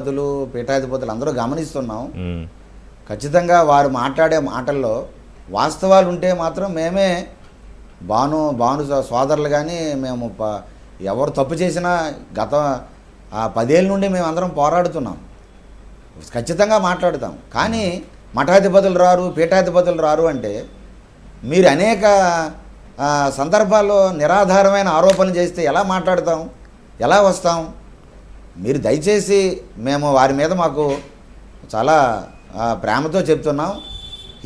అధిపతులు పీఠాధిపతులు అందరూ గమనిస్తున్నాం. ఖచ్చితంగా వారు మాట్లాడే మాటల్లో వాస్తవాలు ఉంటే మాత్రం మేమే భాను సోదరులు కానీ మేము ఎవరు తప్పు చేసినా గత 10 ఏళ్ళ నుండి మేము అందరం పోరాడుతున్నాం. ఖచ్చితంగా మాట్లాడుతాం. కానీ మఠాధిపతులు రారు, పీఠాధిపతులు రారు అంటే మీరు అనేక సందర్భాల్లో నిరాధారమైన ఆరోపణలు చేస్తే ఎలా మాట్లాడతాం, ఎలా వస్తాం? మీరు దయచేసి మేము వారి మీద మాకు చాలా ప్రేమతో చెప్తున్నాం.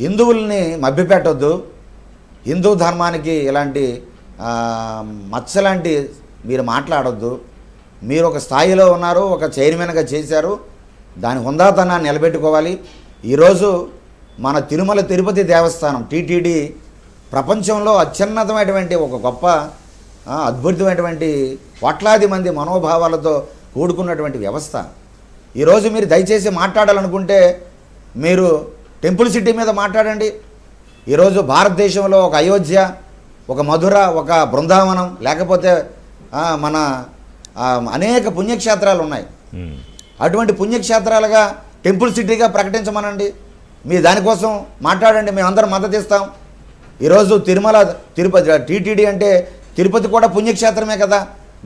హిందువుల్ని మభ్యపెట్టొద్దు. హిందూ ధర్మానికి ఇలాంటి మచ్చలాంటి మీరు మాట్లాడొద్దు. మీరు ఒక స్థాయిలో ఉన్నారు, ఒక చైర్మన్గా చేశారు, దాని హుందాతనాన్ని నిలబెట్టుకోవాలి. ఈరోజు మన తిరుమల తిరుపతి దేవస్థానం టీటీడీ ప్రపంచంలో అత్యున్నతమైనటువంటి ఒక గొప్ప అద్భుతమైనటువంటి కోట్లాది మంది మనోభావాలతో కూడుకున్నటువంటి వ్యవస్థ. ఈరోజు మీరు దయచేసి మాట్లాడాలనుకుంటే మీరు టెంపుల్ సిటీ మీద మాట్లాడండి. ఈరోజు భారతదేశంలో ఒక అయోధ్య, ఒక మధుర, ఒక బృందావనం, లేకపోతే మన అనేక పుణ్యక్షేత్రాలు ఉన్నాయి. అటువంటి పుణ్యక్షేత్రాలుగా టెంపుల్ సిటీగా ప్రకటించమనండి. మీ దానికోసం మాట్లాడండి, మేమందరం మద్దతు ఇస్తాం. ఈరోజు తిరుపతి టీటీడీ అంటే తిరుపతి కూడా పుణ్యక్షేత్రమే కదా.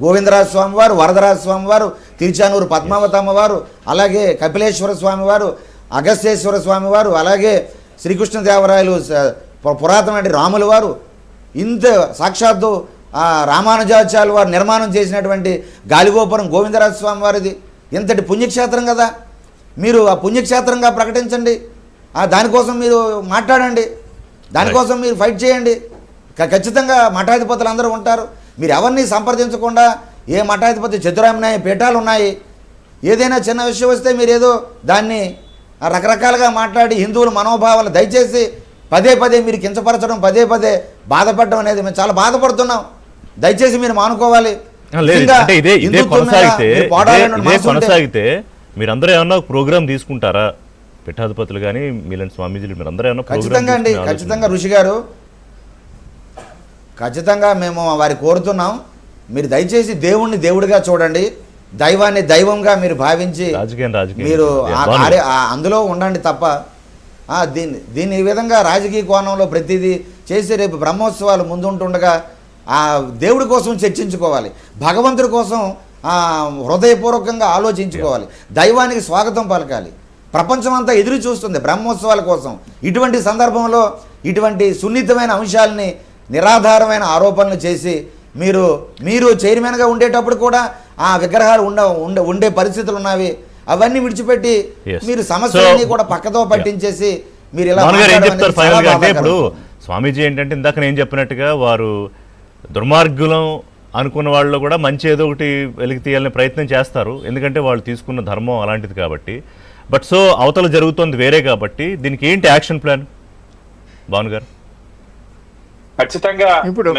గోవిందరాజ స్వామివారు, వరదరాజ స్వామివారు, తిరుచానూరు పద్మావతమ్మవారు, అలాగే కపిలేశ్వర స్వామివారు, అగస్త్యేశ్వర స్వామివారు, అలాగే శ్రీకృష్ణదేవరాయలు, పురాతనమైన రాముల వారు, ఇంత సాక్షాత్తు రామానుజాచార్యుల వారు నిర్మాణం చేసినటువంటి గాలిగోపురం గోవిందరాజ స్వామి వారిది ఇంతటి పుణ్యక్షేత్రం కదా. మీరు ఆ పుణ్యక్షేత్రంగా ప్రకటించండి. దానికోసం మీరు మాట్లాడండి, దానికోసం మీరు ఫైట్ చేయండి. ఖచ్చితంగా మఠాధిపతులు అందరూ ఉంటారు. మీరు ఎవరిని సంప్రదించకుండా ఏ మఠాధిపతి చతురామ్నాయ పీఠాలు ఉన్నాయి, ఏదైనా చిన్న విషయం వస్తే మీరు ఏదో దాన్ని రకరకాలుగా మాట్లాడి హిందువుల మనోభావాలు దయచేసి పదే మీరు కించపరచడం, పదే బాధపడడం అనేది మేము చాలా బాధపడుతున్నాం. దయచేసి మీరు మానుకోవాలి. కొనసాగితే మీరందరూ ఏమన్నా ప్రోగ్రామ్ తీసుకుంటారా? పీఠాధిపతులు కానీ మీలాంటి స్వామీజీలు మీరందరూ ఏమన్నా? ఖచ్చితంగా అండి, ఖచ్చితంగా ఋషి గారు, ఖచ్చితంగా మేము వారి కోరుతున్నాం. మీరు దయచేసి దేవుణ్ణి దేవుడిగా చూడండి, దైవాన్ని దైవంగా మీరు భావించి మీరు అందులో ఉండండి తప్ప దీన్ని ఈ విధంగా రాజకీయ కోణంలో ప్రతిదీ చేసి రేపు బ్రహ్మోత్సవాలు ముందుంటుండగా దేవుడి కోసం చర్చించుకోవాలి, భగవంతుడి కోసం హృదయపూర్వకంగా ఆలోచించుకోవాలి, దైవానికి స్వాగతం పలకాలి. ప్రపంచం అంతా ఎదురు చూస్తుంది బ్రహ్మోత్సవాల కోసం. ఇటువంటి సందర్భంలో ఇటువంటి సున్నితమైన అంశాలని, నిరాధారమైన ఆరోపణలు చేసి మీరు చైర్మన్గా ఉండేటప్పుడు కూడా ఆ విగ్రహాలు ఉండే పరిస్థితులు ఉన్నవి. అవన్నీ విడిచిపెట్టి మీరు సమస్యలన్నీ కూడా పక్కతో పట్టించేసి మీరు ఇలా ఇప్పుడు స్వామీజీ ఏంటంటే ఇందాక నేను చెప్పినట్టుగా వారు దుర్మార్గులం అనుకున్న వాళ్ళు కూడా మంచి ఏదో ఒకటి వెలికి తీయాలని ప్రయత్నం చేస్తారు. ఎందుకంటే వాళ్ళు తీసుకున్న ధర్మం అలాంటిది కాబట్టి. బట్ సో అవతల జరుగుతుంది వేరే కాబట్టి దీనికి ఏంటి యాక్షన్ ప్లాన్ భాను గారు? ఖచ్చితంగా ఇప్పుడు